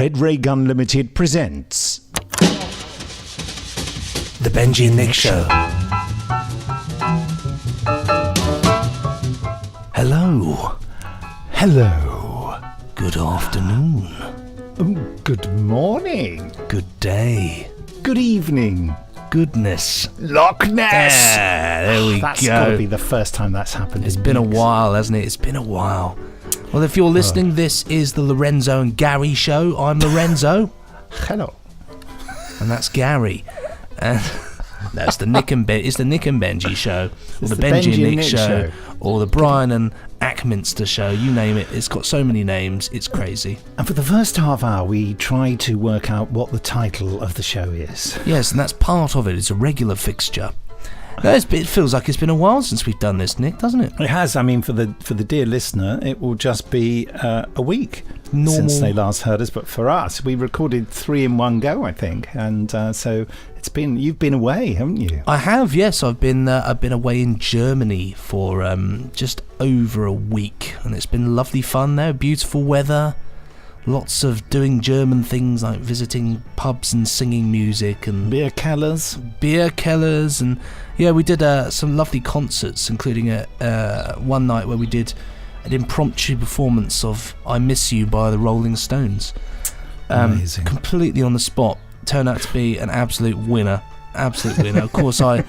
Red Ray Gun Limited presents The Benji and Nick Show. Hello. Hello. Good afternoon. Good morning. Good day. Good evening. Goodness. Loch Ness. There we That's go. got to be the first time that's happened. It's been a while, hasn't it? It's been a while. Well, if you're listening, this is the Lorenzo and Gary Show. I'm Lorenzo. Hello. And that's Gary. And that's the Nick and Benji. It's the Nick and Benji Show, or the Benji and Nick show, or the Brian and Ackminster Show. You name it. It's got so many names. It's crazy. And for the first half hour, we tried to work out what the title of the show is. Yes, and that's part of it. It's a regular fixture. No, it feels like it's been a while since we've done this, Nick, doesn't it? It has. I mean, for the dear listener, it will just be a week since they last heard us. But for us, we recorded 3 in one go, I think, and so you've been away, haven't you? I have. Yes, I've been away in Germany for just over a week, and it's been lovely fun there. Beautiful weather. Lots of doing German things like visiting pubs and singing music and beer kellers, and yeah, we did some lovely concerts, including one night where we did an impromptu performance of "I Miss You" by the Rolling Stones. Amazing, completely on the spot. Turned out to be an absolute winner. Of course, I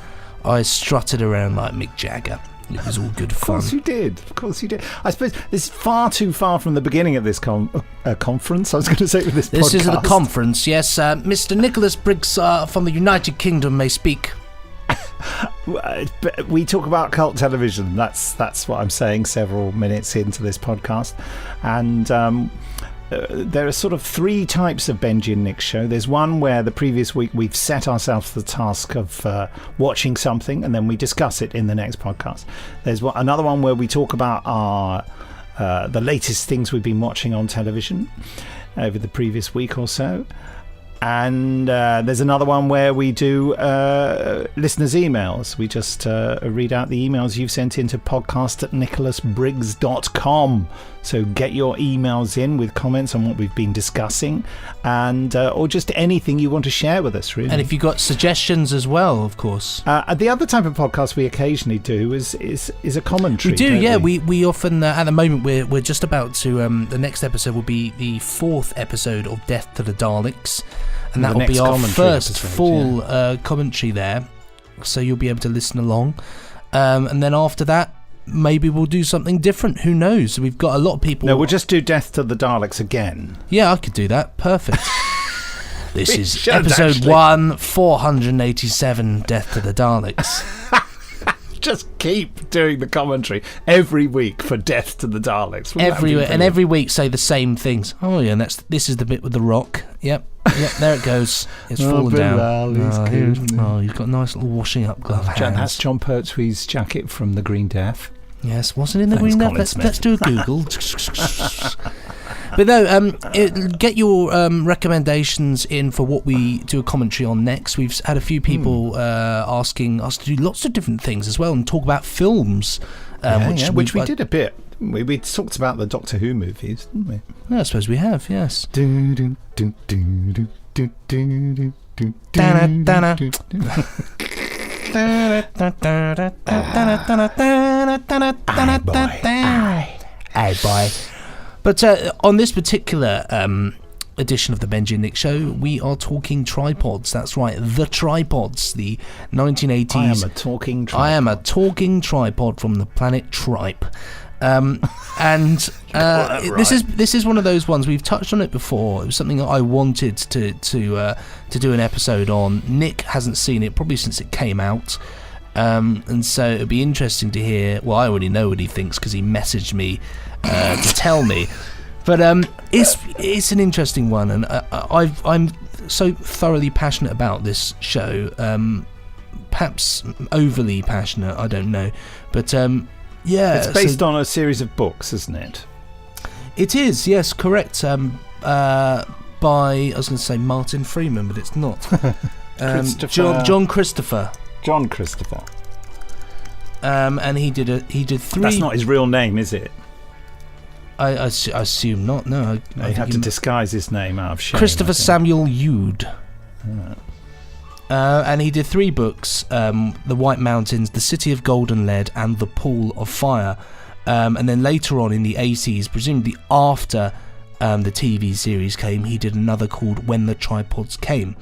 strutted around like Mick Jagger. It was all good fun. Of course you did. I suppose this is far too far from the beginning of this conference. I was going to say with this podcast. This is the conference, yes. Mr. Nicholas Briggs from the United Kingdom may speak. We talk about cult television. That's what I'm saying several minutes into this podcast. And there are sort of 3 types of Benji and Nick show. There's one where the previous week we've set ourselves the task of watching something and then we discuss it in the next podcast. There's another one where we talk about our the latest things we've been watching on television over the previous week or so. And there's another one where we do listeners' emails. We just read out the emails you've sent in to podcast@nicholasbriggs.com. So get your emails in with comments on what we've been discussing, and or just anything you want to share with us, really. And if you've got suggestions as well, of course. The other type of podcast we occasionally do is a commentary. We do, yeah. We often, at the moment, we're just about to. The next episode will be the 4th episode of Death to the Daleks. And that will be our first full commentary there. So you'll be able to listen along. And then after that, maybe we'll do something different. Who knows? We've got a lot of people. No, we'll just do Death to the Daleks again. Yeah, I could do that. Perfect. This is episode 1, 487, Death to the Daleks. Just keep doing the commentary every week for Death to the Daleks. Every week say the same things. Oh yeah, and this is the bit with the rock. Yep, there it goes. It's fallen down. You've got a nice little washing up glove hands. That's John Pertwee's jacket from The Green Death. Yes, wasn't in The Green Death. Let's do a Google. But no, get your recommendations in for what we do a commentary on next. We've had a few people asking us to do lots of different things as well and talk about films. Which we did a bit. We talked about the Doctor Who movies, didn't we? Yeah, I suppose we have, yes. Aye boy. But on this particular edition of the Benji and Nick Show, we are talking tripods. That's right, the tripods, the 1980s. I am a talking tripod. I am a talking tripod from the planet Tripe. This is one of those ones we've touched on it before. It was something that I wanted to do an episode on. Nick hasn't seen it probably since it came out. And so it'd be interesting to hear. Well, I already know what he thinks because he messaged me to tell me. But it's an interesting one, and I'm so thoroughly passionate about this show. Perhaps overly passionate, I don't know. But yeah, it's based on a series of books, isn't it? It is, yes, correct. By I was going to say Martin Freeman, but it's not. John Christopher. John Christopher. And he did 3. That's not his real name, is it? I assume not. No, He had to disguise his name out of shame. Christopher Samuel Eude. And he did 3 books: The White Mountains, The City of Golden Lead, and The Pool of Fire. And then later on in the 80s, presumably after the TV series came, he did another called When the Tripods Came.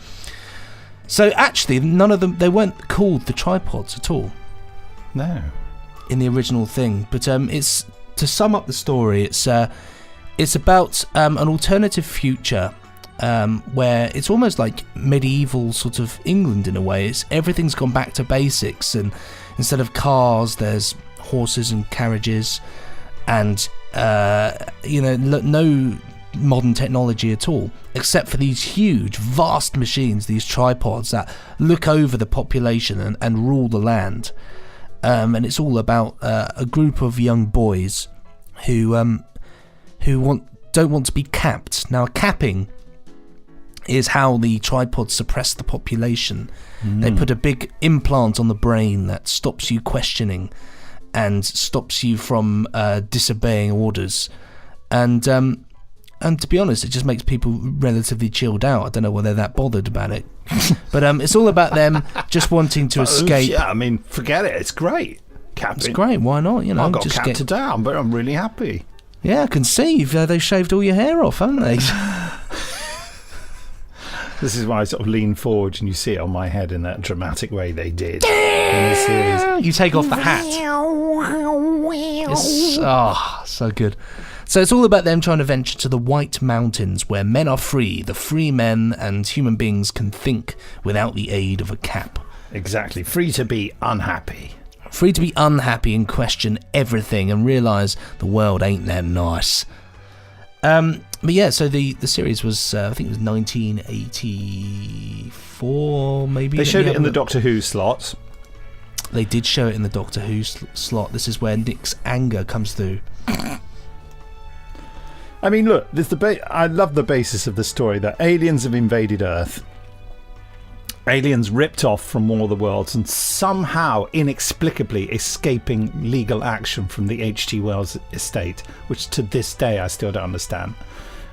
So actually, none of them, they weren't called the Tripods at all. No. In the original thing. But it's, to sum up the story, it's about an alternative future where it's almost like medieval sort of England in a way. Everything's gone back to basics, and instead of cars, there's horses and carriages, and no modern technology at all, except for these huge, vast machines, these tripods that look over the population and rule the land. And it's all about a group of young boys who don't want to be capped. Now, capping is how the tripods suppress the population. They put a big implant on the brain that stops you questioning and stops you from disobeying orders. And to be honest, it just makes people relatively chilled out. I don't know why they're that bothered about it. But it's all about them just wanting to escape. Yeah, I mean, forget it. It's great. Capping. It's great. Why not? You know, I got capped today, but I'm really happy. Yeah, I can see. They've shaved all your hair off, haven't they? This is why I sort of lean forward and you see it on my head in that dramatic way they did in the series. You take off the hat. So good. So it's all about them trying to venture to the White Mountains, where men are free. The free men and human beings can think without the aid of a cap. Exactly. Free to be unhappy. Free to be unhappy and question everything and realise the world ain't that nice. But yeah, so the series was, I think it was 1984, maybe. They showed it in the Doctor Who slot. They did show it in the Doctor Who slot. This is where Nick's anger comes through. I mean, look, I love the basis of the story, that aliens have invaded Earth. Aliens ripped off from War of the Worlds and somehow, inexplicably, escaping legal action from the H.G. Wells estate, which to this day I still don't understand.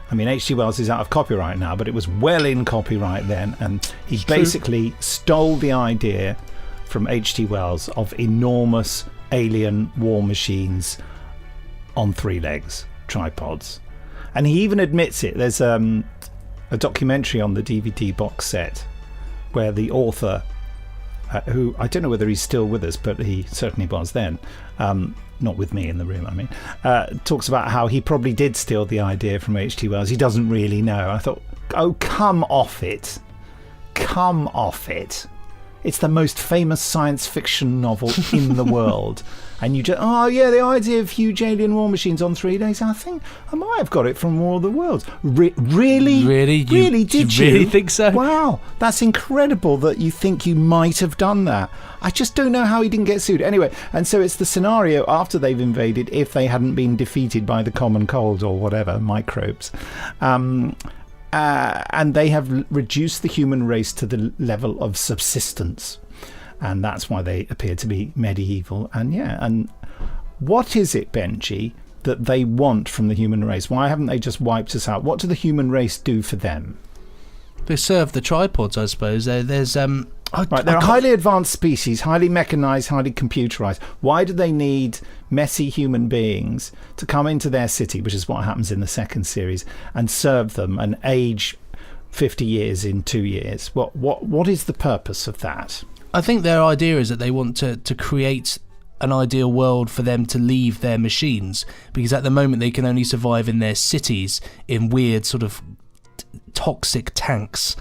I mean, H.G. Wells is out of copyright now, but it was well in copyright then, and he basically stole the idea from H.G. Wells of enormous alien war machines on 3 legs, tripods. And he even admits it. There's a documentary on the DVD box set where the author, who I don't know whether he's still with us, but he certainly was then, not with me in the room, I mean, talks about how he probably did steal the idea from H.G. Wells. He doesn't really know. I thought, oh, come off it. Come off it. It's the most famous science fiction novel in the world. And you just, oh yeah, the idea of huge alien war machines on 3 days. I think I might have got it from War of the Worlds. Really? Really? Did you? Really think so? Wow, that's incredible that you think you might have done that. I just don't know how he didn't get sued. Anyway, and so it's the scenario after they've invaded, if they hadn't been defeated by the common cold or whatever, microbes. And they have reduced the human race to the level of subsistence. And that's why they appear to be medieval. And yeah, and what is it, Benji, that they want from the human race? Why haven't they just wiped us out? What do the human race do for them? They serve the tripods, I suppose. They're a highly advanced species, highly mechanized, highly computerized. Why do they need messy human beings to come into their city, which is what happens in the second series, and serve them and age 50 years in 2 years? What is the purpose of that? I think their idea is that they want to create an ideal world for them to leave their machines, because at the moment they can only survive in their cities in weird sort of toxic tanks.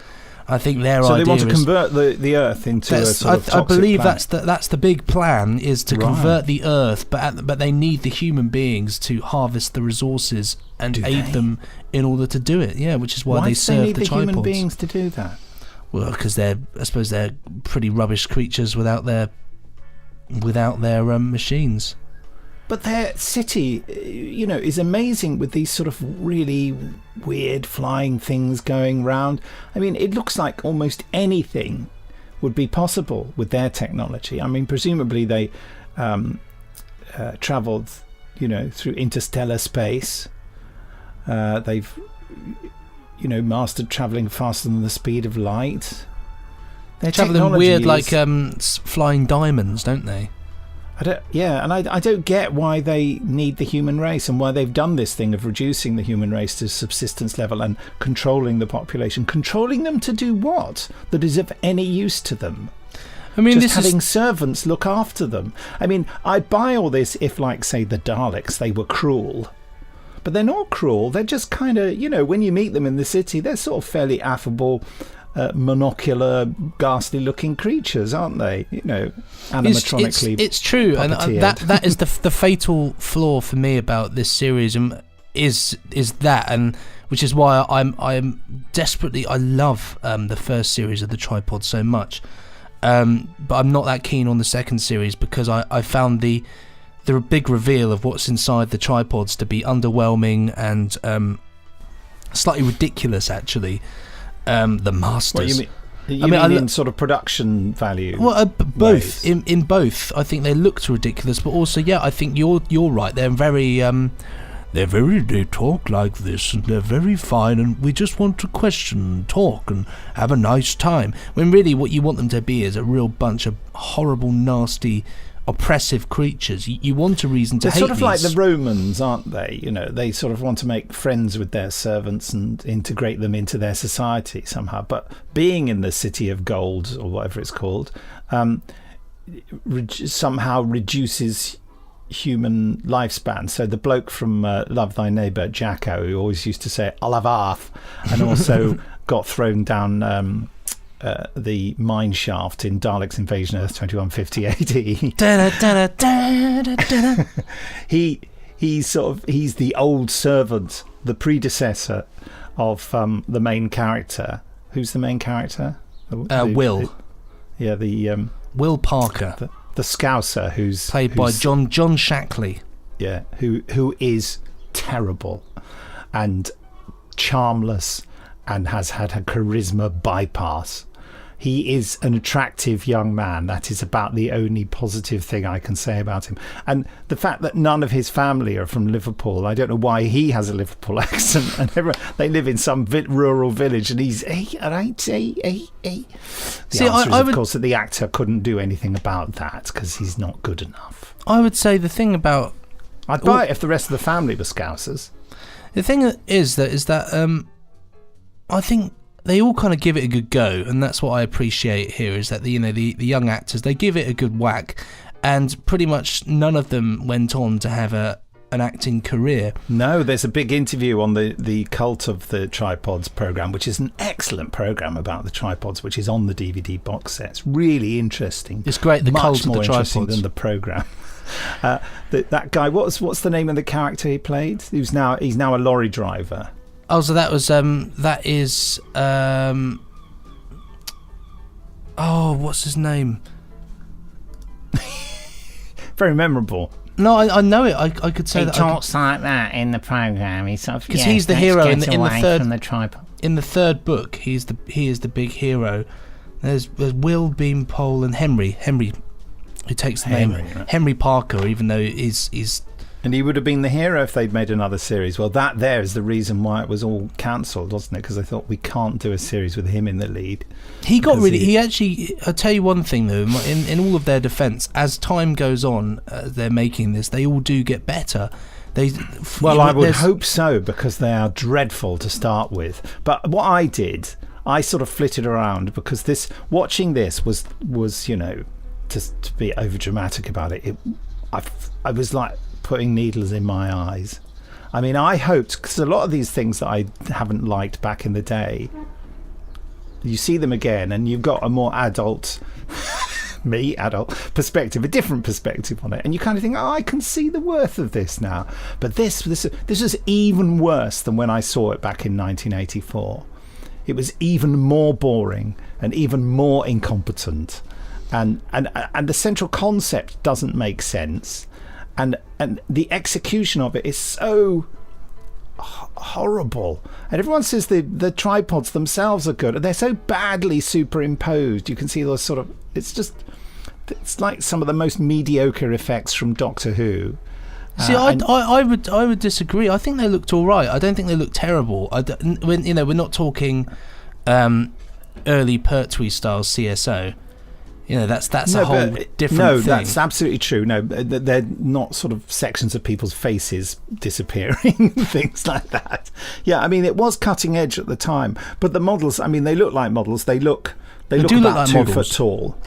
I think their idea is... So they want to convert the Earth into a sort of toxic I believe planet. that's the big plan, is to convert the Earth, but they need the human beings to harvest the resources and aid them in order to do it. Yeah, which is why they serve the tripods. Why do they need the human beings to do that? Well, because I suppose they're pretty rubbish creatures without their machines. But their city, is amazing with these sort of really weird flying things going round. I mean, it looks like almost anything would be possible with their technology. I mean, presumably they travelled, through interstellar space They've, mastered travelling faster than the speed of light. Their travelling weird, technology like flying diamonds, don't they? I don't get why they need the human race and why they've done this thing of reducing the human race to subsistence level and controlling the population. Controlling them to do what? That is of any use to them? I mean, just having servants look after them. I mean, I'd buy all this if, like, say, the Daleks, they were cruel. But they're not cruel. They're just kind of, when you meet them in the city, they're sort of fairly affable, monocular, ghastly-looking creatures, aren't they? Animatronically. It's true, puppeteered. and that is the fatal flaw for me about this series, is that, and which is why I'm desperately, I love the first series of the Tripod so much, but I'm not that keen on the second series because I found the big reveal of what's inside the tripods to be underwhelming and slightly ridiculous, actually. The Masters. What you mean in sort of production value? Well, both. In both, I think they looked ridiculous, but also, I think you're right. They're very, they talk like this, and they're very fine, and we just want to question and talk and have a nice time. When really, what you want them to be is a real bunch of horrible, nasty, oppressive creatures. You want a reason to hate they're sort of these. like the Romans, aren't they? They sort of want to make friends with their servants and integrate them into their society somehow. But being in the city of gold, or whatever it's called, somehow reduces human lifespan. So the bloke from Love Thy Neighbour, Jacko, who always used to say "I'll have half," and also got thrown down the mine shaft in Daleks Invasion Earth 2150 AD. He's the old servant, the predecessor of the main character. Who's the main character? Will. Will Parker, the Scouser, who's played by John Shackley. Yeah, who is terrible and charmless and has had a charisma bypass. He is an attractive young man. That is about the only positive thing I can say about him. And the fact that none of his family are from Liverpool, I don't know why he has a Liverpool accent. And they live in some rural village, and he's The answer is, of course, that the actor couldn't do anything about that because he's not good enough. I would say the thing about... I'd buy it if the rest of the family were Scousers. The thing is that I think they all kind of give it a good go, and that's what I appreciate here, is that the young actors, they give it a good whack, and pretty much none of them went on to have an acting career. No, there's a big interview on the Cult of the Tripods program, which is an excellent program about the tripods, which is on the DVD box set. It's really interesting. It's great. The Cult of the Tripods, much more interesting than the program. That guy, what's the name of the character he played? He's now a lorry driver. Oh, so that is what's his name? Very memorable. No, I know it. I could say he that. He talks like that in the program. He's sort of, because he's the hero in the third. From the tripod. In the third book, he is the big hero. There's Will Beanpole and Henry, who takes the name Henry Parker, even though he's. And he would have been the hero if they'd made another series. Well, that there is the reason why it was all cancelled, wasn't it? Because they thought, we can't do a series with him in the lead. He actually, I'll tell you one thing though, in all of their defence, as time goes on, they're making this, they all do get better. I would hope so, because they are dreadful to start with. But what I did, I sort of flitted around, because watching this was to be over dramatic about it. I was like putting needles in my eyes. I mean, I hoped, because a lot of these things that I haven't liked back in the day, you see them again and you've got a more adult perspective, a different perspective on it, and you kind of think, I can see the worth of this now. But this is even worse than when I saw it back in 1984. It was even more boring and even more incompetent, and the central concept doesn't make sense. And the execution of it is so horrible. And everyone says the tripods themselves are good, and they're so badly superimposed. You can see those sort of... It's like some of the most mediocre effects from Doctor Who. See, I would disagree. I think they looked all right. I don't think they looked terrible. We're not talking early Pertwee style CSO. That's a whole different thing. That's absolutely true. No, they're not sort of sections of people's faces disappearing, things like that. Yeah, I mean, it was cutting edge at the time, but the models, I mean, they look like models. They look about like 2 models. foot tall.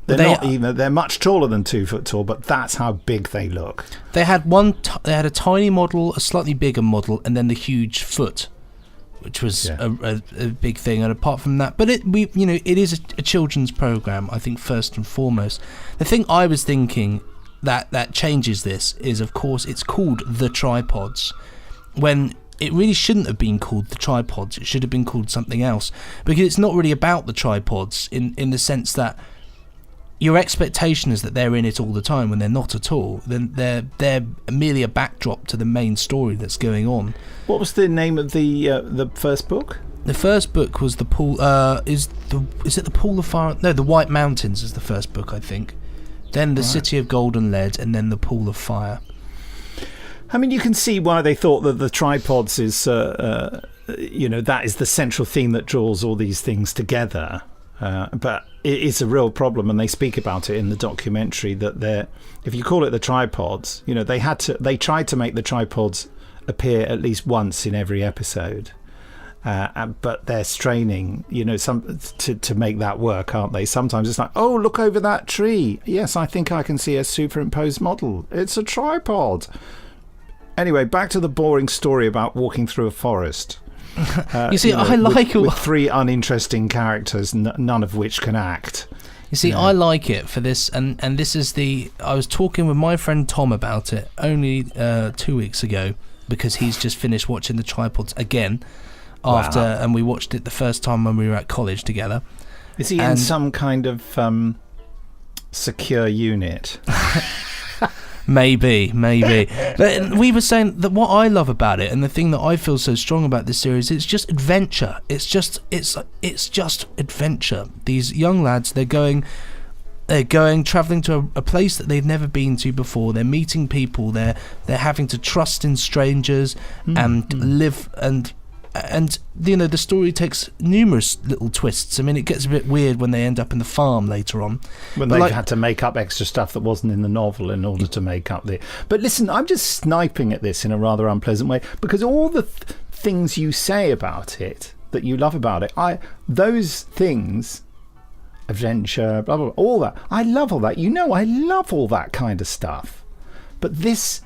They're much taller than 2 foot tall, but that's how big they look. They had a tiny model, a slightly bigger model, and then the huge foot, which was a big thing. And apart from that, but it is a children's program, I think, first and foremost. The thing I was thinking that changes this is, of course, it's called The Tripods, when it really shouldn't have been called The Tripods. It should have been called something else, because it's not really about the tripods in the sense that your expectation is that they're in it all the time, when they're not at all. Then they're merely a backdrop to the main story that's going on. What was the name of the first book? The first book was the Pool. Is it the Pool of Fire? No, the White Mountains is the first book, I think. Then the City of Gold and Lead, and then the Pool of Fire. I mean, you can see why they thought that the tripods is, that is the central theme that draws all these things together. But it is a real problem, and they speak about it in the documentary, that if you call it the tripods, they tried to make the tripods appear at least once in every episode, but they're straining, to make that work, aren't they? Sometimes it's like, oh, look over that tree. Yes, I think I can see a superimposed model. It's a tripod. Anyway, back to the boring story about walking through a forest. You see, I like it with 3 uninteresting characters, none of which can act. You see, I like it for this, and this is I was talking with my friend Tom about it only 2 weeks ago, because he's just finished watching The Tripods again and we watched it the first time when we were at college together. Is he in some kind of secure unit? Maybe. But we were saying that what I love about it, and the thing that I feel so strong about this series, it's just adventure. It's just adventure. These young lads, they're travelling to a place that they've never been to before. They're meeting people. They're having to trust in strangers and live and the story takes numerous little twists. I mean, it gets a bit weird when they end up in the farm later on, when they've had to make up extra stuff that wasn't in the novel in order to make up but listen, I'm just sniping at this in a rather unpleasant way, because all the things you say about it that you love about it, those things, adventure, blah blah blah, all that, I love all that. I love all that kind of stuff, but this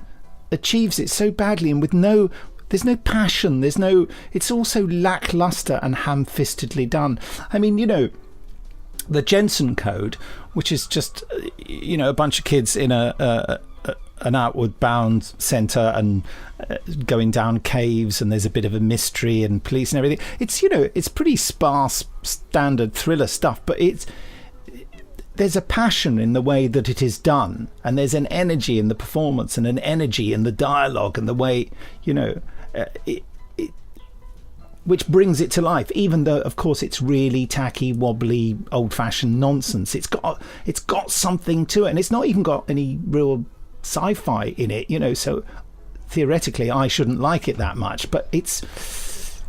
achieves it so badly, and there's no passion, it's also lackluster and ham-fistedly done. I mean, the Jensen Code, which is just, a bunch of kids in an outward bound centre and going down caves, and there's a bit of a mystery and police and everything. It's, it's pretty sparse, standard thriller stuff, but there's a passion in the way that it is done, and there's an energy in the performance and an energy in the dialogue and the way, which brings it to life, even though, of course, it's really tacky, wobbly, old-fashioned nonsense. It's got something to it, and it's not even got any real sci-fi in it, so theoretically I shouldn't like it that much, but it's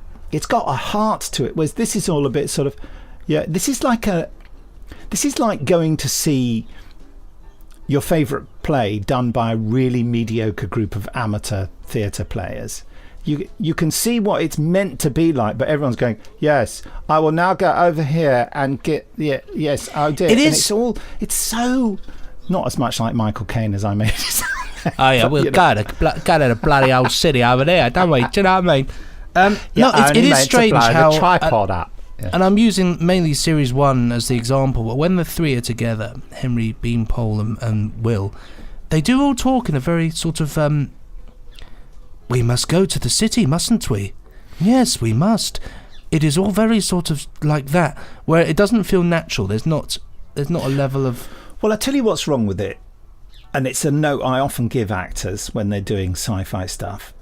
got a heart to it, whereas this is all a bit sort of, this is like going to see your favourite play done by a really mediocre group of amateur theatre players. You can see what it's meant to be like, but everyone's going, yes, I will now go over here and get, yes, I did. It's so not as much like Michael Caine as I made it sound. Oh yeah, we'll go to the bloody old city over there, don't we? Do you know what I mean? It is strange how the tripod up. Yeah. And I'm using mainly Series 1 as the example, but when the 3 are together, Henry, Beanpole and Will, they do all talk in a very sort of, we must go to the city, mustn't we? Yes, we must. It is all very sort of like that, where it doesn't feel natural. There's not a level of... Well, I tell you what's wrong with it, and it's a note I often give actors when they're doing sci-fi stuff.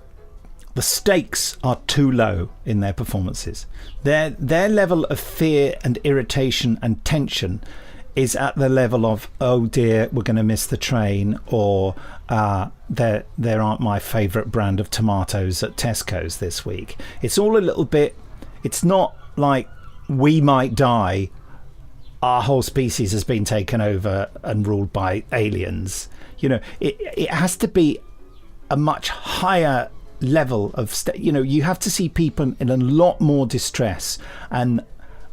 The stakes are too low in their performances. Their level of fear and irritation and tension is at the level of, oh dear, we're going to miss the train, or there aren't my favourite brand of tomatoes at Tesco's this week. It's all a little bit, it's not like we might die, our whole species has been taken over and ruled by aliens. You know, it has to be a much higher level of you have to see people in a lot more distress and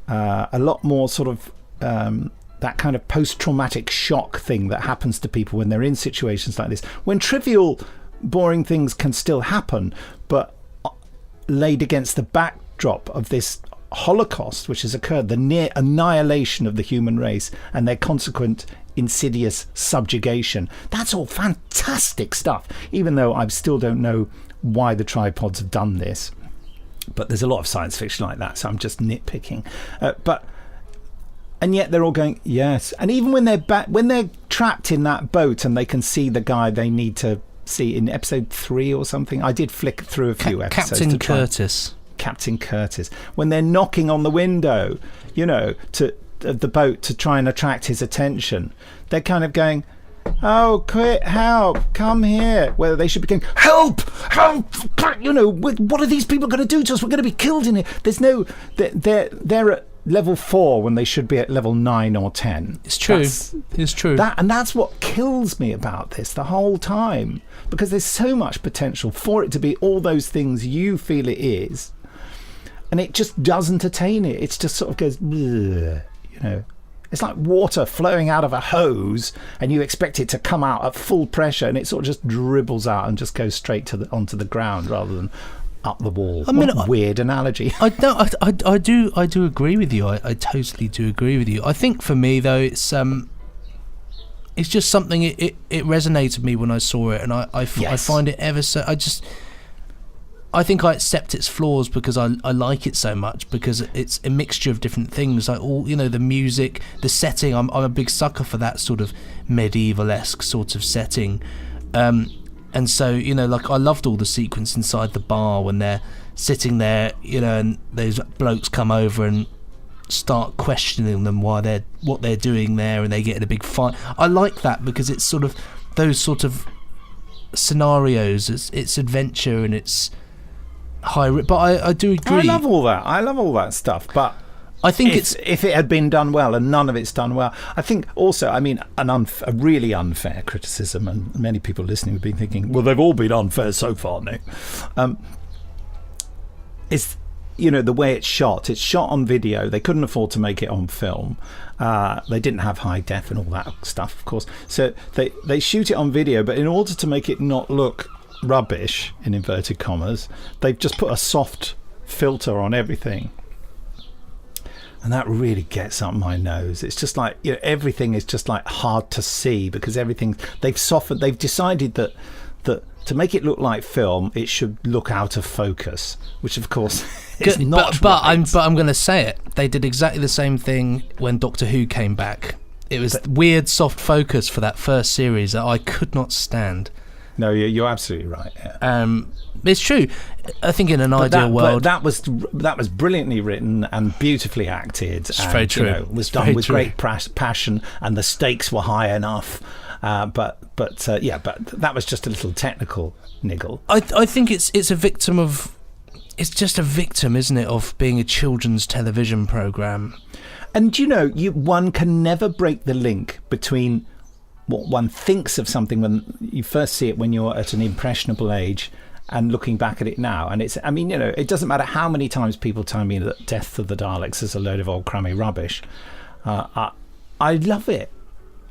a lot more sort of that kind of post-traumatic shock thing that happens to people when they're in situations like this, when trivial boring things can still happen, but laid against the backdrop of this Holocaust which has occurred, the near annihilation of the human race and their consequent insidious subjugation. That's all fantastic stuff, even though I still don't know why the tripods have done this, but there's a lot of science fiction like that, so I'm just nitpicking, and yet they're all going yes. And even when they're trapped in that boat and they can see the guy they need to see in episode 3 or something, I did flick through a few episodes. Captain Curtis, when they're knocking on the window, of the boat to try and attract his attention, they're kind of going, oh, quit, help, come here. Whether they should be going, help, what are these people going to do to us? We're going to be killed in here. There's no, they're at level 4 when they should be at level 9 or 10. It's true. It's true. And that's what kills me about this the whole time, because there's so much potential for it to be all those things you feel it is, and it just doesn't attain it. It's just sort of goes, bleh. It's like water flowing out of a hose and you expect it to come out at full pressure, and it sort of just dribbles out and just goes straight onto the ground rather than up the wall. I mean, what a weird analogy. I do agree with you. I totally do agree with you. I think for me though, it's just something it resonated with me when I saw it, and I find it ever so. I think I accept its flaws because I like it so much, because it's a mixture of different things, like all the music, the setting. I'm a big sucker for that sort of medieval-esque sort of setting, and so like I loved all the sequence inside the bar when they're sitting there, and those blokes come over and start questioning them what they're doing there, and they get in a big fight. I like that because it's sort of those sort of scenarios. It's adventure and it's high, but I do agree. I love all that stuff, but I think if it had been done well, and none of it's done well. I think also, I mean, a really unfair criticism, and many people listening have been thinking, well, they've all been unfair so far, Nick, is the way it's shot. It's shot on video. They couldn't afford to make it on film. They didn't have high def and all that stuff, of course, so they shoot it on video, but in order to make it not look rubbish in inverted commas, they've just put a soft filter on everything, and that really gets up my nose. It's just like everything is just like hard to see, because everything they've decided that to make it look like film, it should look out of focus, which of course is not but right. I'm going to say it, they did exactly the same thing when Doctor Who came back. It was weird soft focus for that first series that I could not stand. No, you're absolutely right. Yeah. It's true. I think in an ideal world, that was brilliantly written and beautifully acted. It's very true. Was done with great passion, and the stakes were high enough. But that was just a little technical niggle. I think it's a victim of. It's just a victim, isn't it, of being a children's television program. And one can never break the link between what one thinks of something when you first see it when you're at an impressionable age and looking back at it now. And it doesn't matter how many times people tell me that Death of the Daleks is a load of old crummy rubbish. I love it.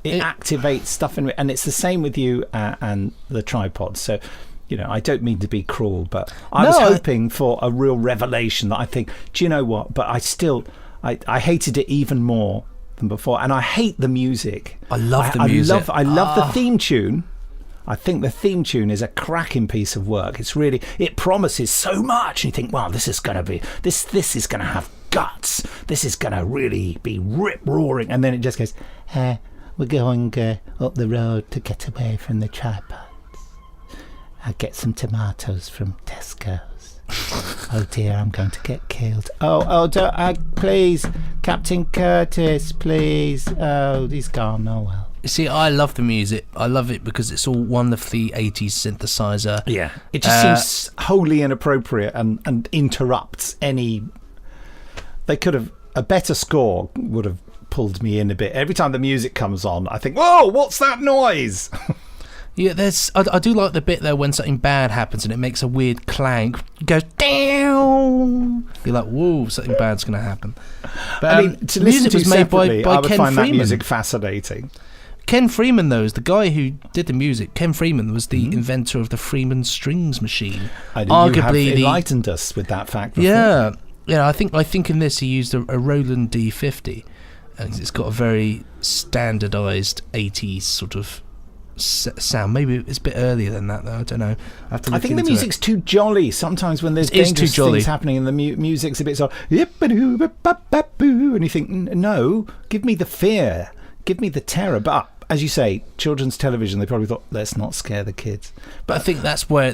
It activates stuff in it, and it's the same with you and the tripod. So I don't mean to be cruel, but I was hoping for a real revelation that I think, do you know what, but I hated it even more than before, and I hate the music. I love the music. I love the theme tune. I think the theme tune is a cracking piece of work. It promises so much. You think, wow, this is going to have guts. This is going to really be rip roaring, and then it just goes, we're going up the road to get away from the tripods. I'll get some tomatoes from Tesco's. Oh dear, I'm going to get killed. Please Captain Curtis, please. Oh, he's gone. Oh, well. See, I love the music. I love it because it's all wonderfully 80s synthesizer. Yeah. It just seems wholly inappropriate and interrupts any... They could have... A better score would have pulled me in a bit. Every time the music comes on, I think, whoa, what's that noise? Yeah, I do like the bit though when something bad happens and it makes a weird clang. It goes down. You're like, whoa, something bad's going to happen. But I mean, to listen music to was made by I would Ken find Freeman. that music fascinating. Ken Freeman, though, is the guy who did the music. Ken Freeman was the inventor of the Freeman strings machine. Arguably, you have enlightened us with that fact before. Yeah. I think in this he used a Roland D50, and it's got a very standardised 80s sort of sound. Maybe it's a bit earlier than that, though. I don't know. I think the music's too jolly. Sometimes when there's dangerous things happening and the music's a bit sort of yip-a-doo-ba-ba-ba-boo, and you think, no, give me the fear, give me the terror. But as you say, children's television, they probably thought, let's not scare the kids. But I think that's where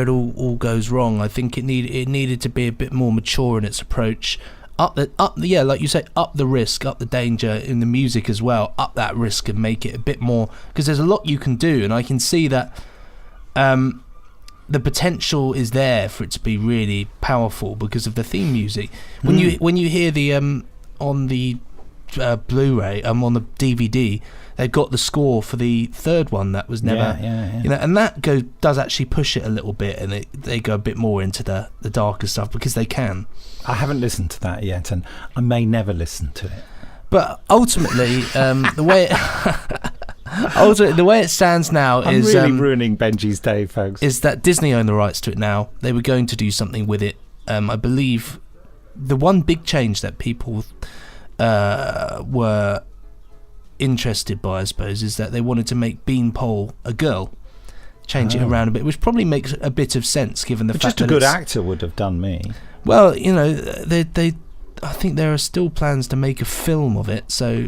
it all goes wrong. I think it needed to be a bit more mature in its approach. Like you say, up the risk, up the danger in the music as well, up that risk and make it a bit more, because there's a lot you can do, and I can see that the potential is there for it to be really powerful because of the theme music. When you hear the on the Blu-ray, on the DVD, they've got the score for the third one that was never, you know, and that does actually push it a little bit, and they go a bit more into the darker stuff because they can. I haven't listened to that yet, and I may never listen to it. But ultimately, the way it stands now is really ruining Benji's day, folks. Is that Disney own the rights to it now? They were going to do something with it. I believe the one big change that people were interested by, I suppose, is that they wanted to make Beanpole a girl, change it around a bit, which probably makes a bit of sense given the fact just that a good actor would have done me. Well, you know, I think there are still plans to make a film of it, so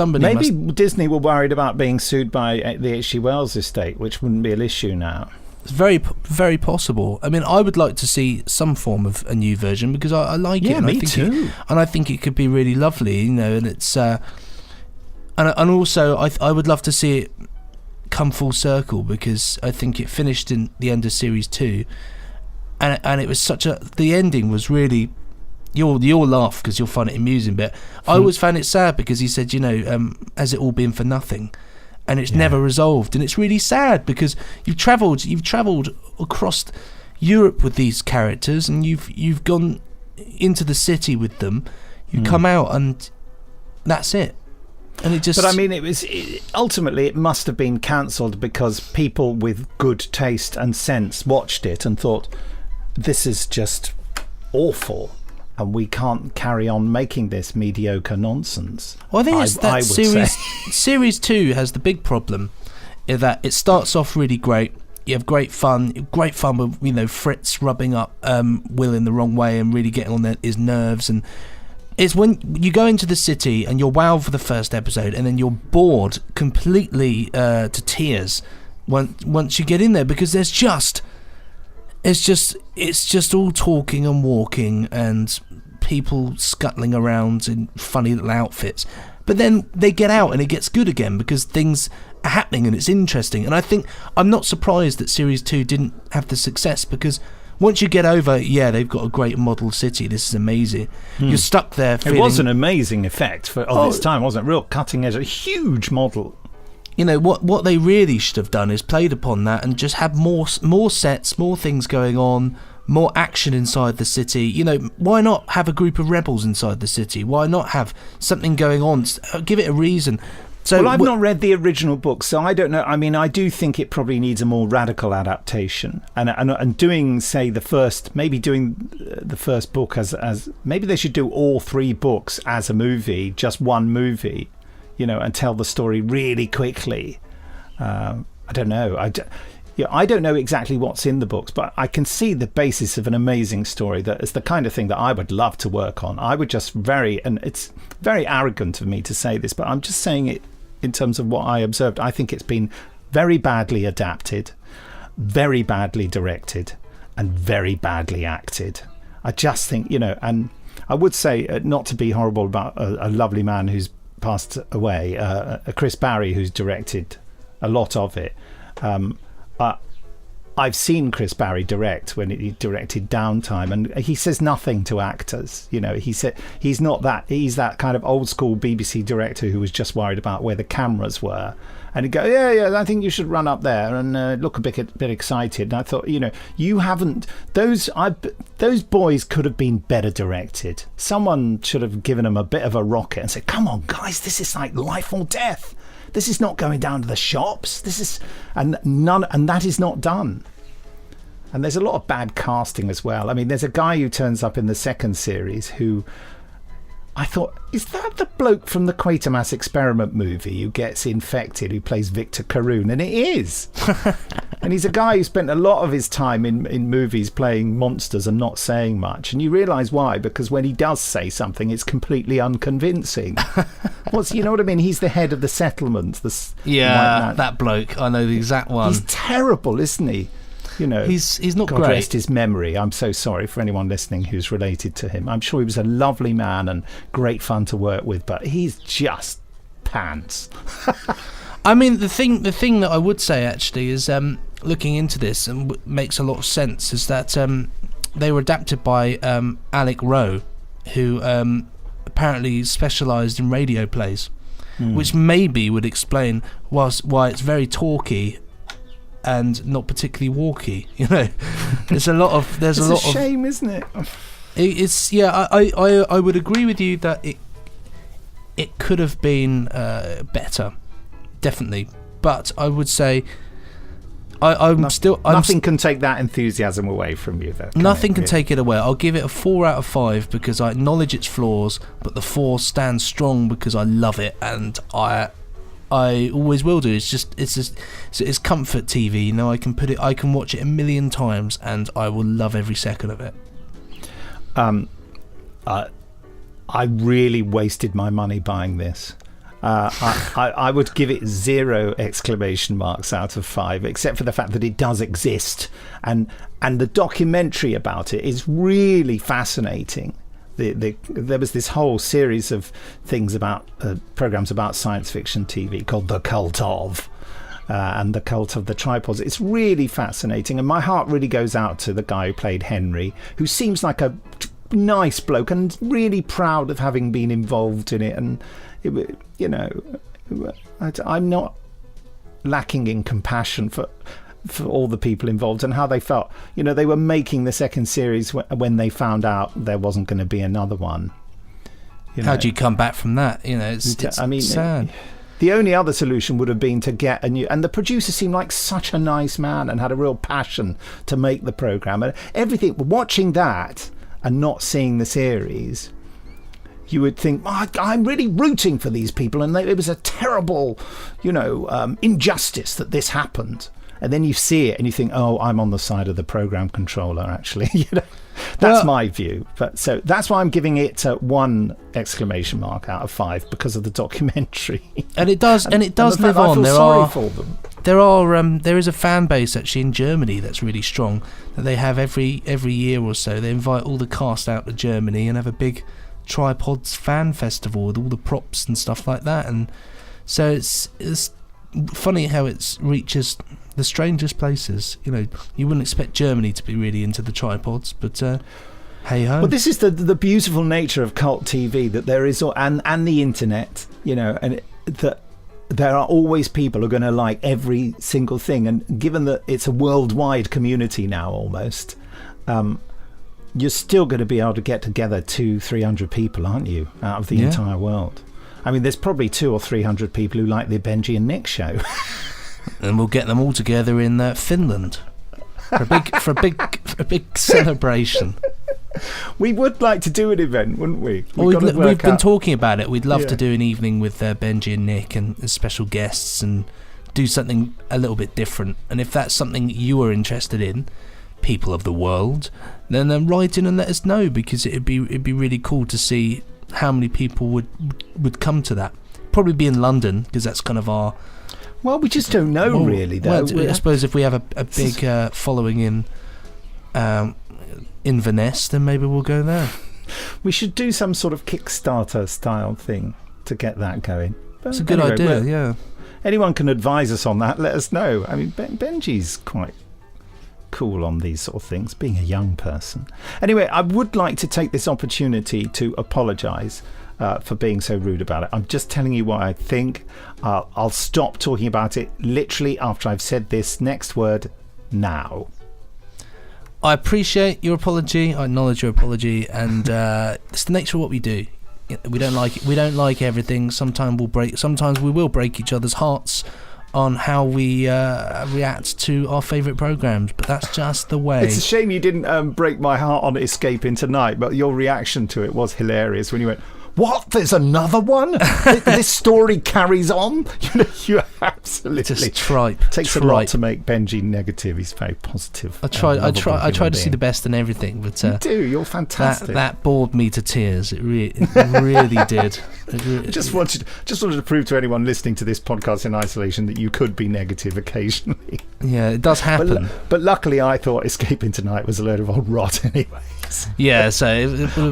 maybe Disney were worried about being sued by the H.G. Wells estate, which wouldn't be an issue now. It's very, very possible. I mean, I would like to see some form of a new version because I like it. Yeah, me too. And I think it could be really lovely, you know. And it's and also I would love to see it come full circle because I think it finished in the end of series 2, and it was the ending was really. You'll laugh because you'll find it amusing, but I always found it sad because he said, you know, has it all been for nothing? And it's never resolved, and it's really sad because you've travelled across Europe with these characters, and you've gone into the city with them. You come out, and that's it. And it just. But I mean, ultimately it must have been cancelled because people with good taste and sense watched it and thought, this is just awful. And we can't carry on making this mediocre nonsense. Well, I think it's that series 2 has the big problem in that it starts off really great. You have great fun with, you know, Fritz rubbing up Will in the wrong way and really getting on his nerves. And it's when you go into the city and you're wowed for the first episode, and then you're bored completely to tears once you get in there because it's just all talking and walking and people scuttling around in funny little outfits. But then they get out and it gets good again because things are happening and it's interesting. And I think I'm not surprised that Series 2 didn't have the success because once you get over, they've got a great model city, this is amazing. You're stuck there feeling... It was an amazing effect of its time, wasn't it? Real cutting edge, a huge model. You know, what they really should have done is played upon that and just had more sets, more things going on, more action inside the city. You know, why not have a group of rebels inside the city? Why not have something going on? Give it a reason. So, I've not read the original book, so I don't know. I mean, I do think it probably needs a more radical adaptation. And doing, say, the first book as maybe they should do all 3 books as a movie, just one movie. You know, and tell the story really quickly. I don't know. I don't know exactly what's in the books, but I can see the basis of an amazing story that is the kind of thing that I would love to work on. I would just and it's very arrogant of me to say this, but I'm just saying it in terms of what I observed. I think it's been very badly adapted, very badly directed, and very badly acted. I just think, you know, and I would say, not to be horrible about a lovely man who's passed away, Chris Barry, who's directed a lot of it. I've seen Chris Barry direct when he directed Downtime, and he says nothing to actors. He said he's that kind of old school BBC director who was just worried about where the cameras were, and he'd go, yeah, I think you should run up there and look a bit excited. And I thought, you haven't those boys could have been better directed. Someone should have given them a bit of a rocket and said, come on guys, this is like life or death. This is not going down to the shops. And that is not done. And there's a lot of bad casting as well. I mean, there's a guy who turns up in the second series who I thought, is that the bloke from the Quatermass Experiment movie who gets infected, who plays Victor Caroon? And it is. And he's a guy who spent a lot of his time in movies playing monsters and not saying much. And you realise why, because when he does say something, it's completely unconvincing. You know what I mean? He's the head of the settlement. That bloke. I know the exact one. He's terrible, isn't he? He's not God great. Rest his memory. I'm so sorry for anyone listening who's related to him. I'm sure he was a lovely man and great fun to work with, but he's just pants. I mean, the thing that I would say actually is, looking into this and makes a lot of sense, is that they were adapted by Alec Rowe, who apparently specialised in radio plays, which maybe would explain why it's very talky and not particularly walky. There's a lot of it's a shame, isn't it? It's I would agree with you that it could have been better, definitely, but I would say nothing can take that enthusiasm away from you, though. Nothing can take it away. I'll give it a 4 out of 5 because I acknowledge its flaws, but the 4 stands strong because I love it, and I always will do. It's comfort TV. I can watch it a million times, and I will love every second of it. I really wasted my money buying this. I would give it 0 exclamation marks out of 5, except for the fact that it does exist, and the documentary about it is really fascinating. There was this whole series of things about programs about science fiction TV called The Cult of, and The Cult of the Tripods. It's really fascinating, and my heart really goes out to the guy who played Henry, who seems like a nice bloke and really proud of having been involved in it. And I'm not lacking in compassion for all the people involved and how they felt. They were making the second series when they found out there wasn't going to be another one. How do you come back from that? It's sad. The only other solution would have been to get a new, and the producer seemed like such a nice man and had a real passion to make the program and everything. Watching that and not seeing the series, you would think, I'm really rooting for these people, and it was a terrible, injustice that this happened. And then you see it and you think, I'm on the side of the program controller, actually. That's my view. But so that's why I'm giving it 1 exclamation mark out of 5, because of the documentary. And it does live on. There is a fan base actually in Germany that's really strong, that they have every year or so. They invite all the cast out to Germany and have a big Tripods fan festival with all the props and stuff like that. And so it's funny how it reaches the strangest places. You wouldn't expect Germany to be really into the Tripods, but hey ho. Well, this is the beautiful nature of cult TV, that there is, and the internet, and that there are always people who are going to like every single thing. And given that it's a worldwide community now, almost, you're still going to be able to get together 200-300 people, aren't you, out of the entire world? I mean, there's probably 200 or 300 people who like the Benji and Nick show. And we'll get them all together in Finland for a big celebration. We would like to do an event, wouldn't we? We've been talking about it. We'd love to do an evening with Benji and Nick and special guests, and do something a little bit different. And if that's something you are interested in, people of the world, then write in and let us know, because it'd be really cool to see how many people would come to that. Probably be in London, because that's kind of our... Well, we just don't know, really, though. Well, I suppose if we have a big following in Inverness, then maybe we'll go there. We should do some sort of Kickstarter style thing to get that going. It's a good idea, yeah. Anyone can advise us on that, let us know. I mean, Benji's quite cool on these sort of things, being a young person. Anyway, I would like to take this opportunity to apologise for being so rude about it. I'm just telling you what I think. I'll stop talking about it literally after I've said this next word now. I appreciate your apology. I acknowledge your apology, and it's the nature of what we do. We don't like it. We don't like everything. Sometimes we will break each other's hearts on how we react to our favourite programmes, but that's just the way. It's a shame you didn't break my heart on Escaping Tonight, but your reaction to it was hilarious when you went, "What? There's another one? This story carries on?" You absolutely just tripe. Takes a lot to make Benji negative. He's very positive. I try to see the best in everything, but you do. You're fantastic. That bored me to tears. It really did. Just wanted to prove to anyone listening to this podcast in isolation that you could be negative occasionally. Yeah, it does happen. But luckily, I thought Escaping Tonight was a load of old rot anyway. Yeah, so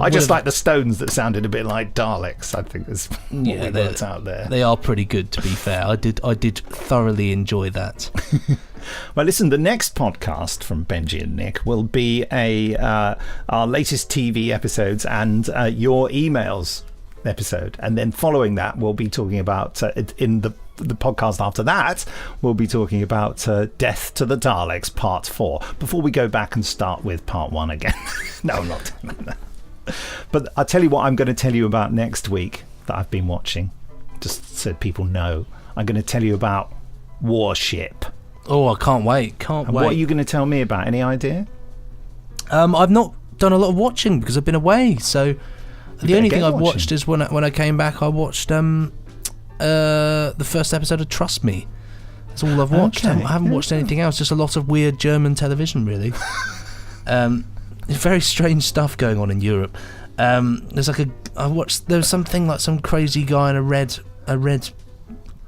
I just like the Stones that sounded a bit like Daleks. I think there's what we worked out there. They are pretty good, to be fair. I did thoroughly enjoy that. Well, listen, the next podcast from Benji and Nick will be our latest TV episodes and your emails episode, and then following that we'll be talking about in the podcast after that we'll be talking about Death to the Daleks Part 4 before we go back and start with Part 1 again. No, I'm not doing that. But I'll tell you what I'm going to tell you about next week that I've been watching, just so people know. I'm going to tell you about Warship. Oh, I can't wait. What are you going to tell me about? Any idea? I've not done a lot of watching because I've been away, so the only thing I've watched is when I came back, I watched the first episode of Trust Me. That's all I've watched. Okay. I haven't watched anything else. Just a lot of weird German television, really. Very strange stuff going on in Europe. There's something like some crazy guy in a red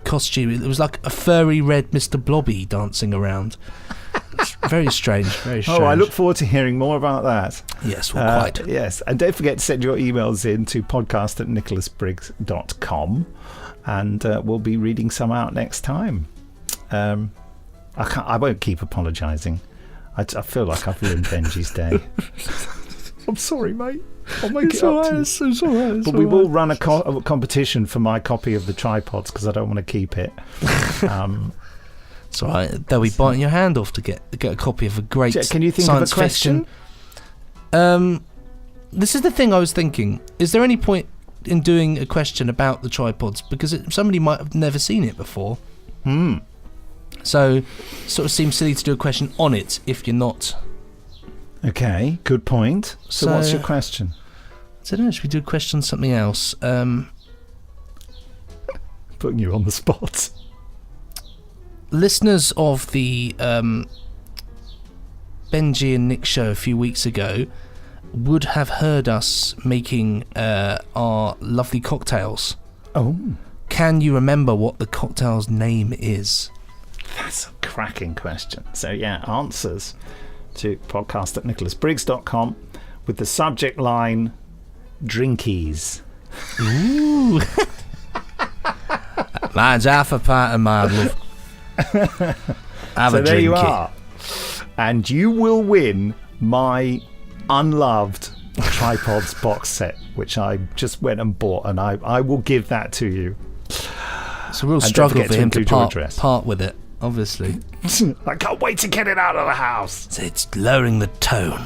costume. It was like a furry red Mr. Blobby dancing around. Very strange, very strange. Oh, I look forward to hearing more about that. Yes, well, quite. Yes, and don't forget to send your emails in to podcast@nicholasbriggs.com, and we'll be reading some out next time. I won't keep apologising. I feel like I've ruined Benji's day. I'm sorry, mate. I'll make it up to you. It's all right. But we will run a competition for my copy of the tripods because I don't want to keep it. It's all right. They'll be biting your hand off to get a copy of a great Can you think science of a question? Fiction. This is the thing I was thinking. Is there any point in doing a question about the tripods? Because somebody might have never seen it before. So, sort of seems silly to do a question on it if you're not. Okay, good point. So what's your question? I don't know. Should we do a question on something else? Putting you on the spot. Listeners of the Benji and Nick show a few weeks ago would have heard us making our lovely cocktails. Oh. Can you remember what the cocktail's name is? That's a cracking question. So yeah, answers to podcast@nicholasbriggs.com with the subject line Drinkies. Ooh. Mine's half a pint of my love. Have so a there drinky. you are. And you will win my unloved Tripods box set, which I just went and bought, and I will give that to you. It's a real struggle for him to part with it, obviously. I can't wait to get it out of the house. It's lowering the tone.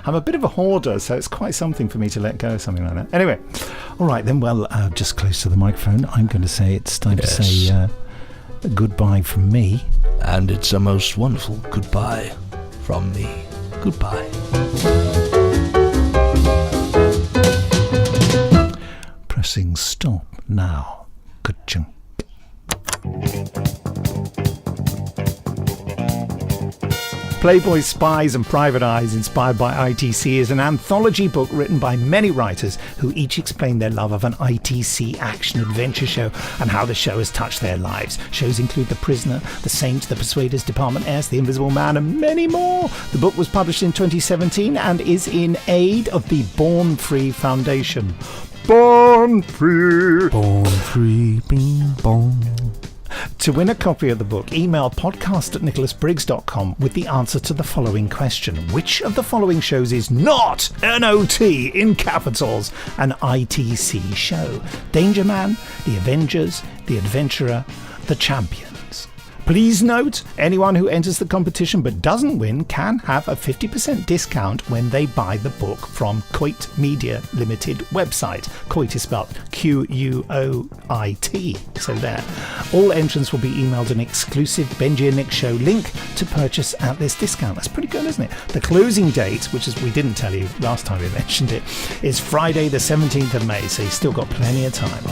I'm a bit of a hoarder, so it's quite something for me to let go of something like that. Anyway, all right then, well, just close to the microphone. I'm going to say it's time to say goodbye from me. And it's a most wonderful goodbye from me. Goodbye. Pressing stop now. Ka-chunk. Playboy Spies and Private Eyes, inspired by ITC, is an anthology book written by many writers who each explain their love of an ITC action-adventure show and how the show has touched their lives. Shows include The Prisoner, The Saint, The Persuaders, Department S, The Invisible Man, and many more. The book was published in 2017 and is in aid of the Born Free Foundation. Born Free! Born free, being born. To win a copy of the book, email podcast@nicholasbriggs.com with the answer to the following question. Which of the following shows is not NOT in capitals an ITC show? Danger Man, The Avengers, The Adventurer, The Champions. Please note, anyone who enters the competition but doesn't win can have a 50% discount when they buy the book from Coit Media Limited website. Coit is spelled Quoit. So there. All entrants will be emailed an exclusive Benji and Nick show link to purchase at this discount. That's pretty good, isn't it? The closing date, which is we didn't tell you last time we mentioned it, is Friday the 17th of May, so you've still got plenty of time.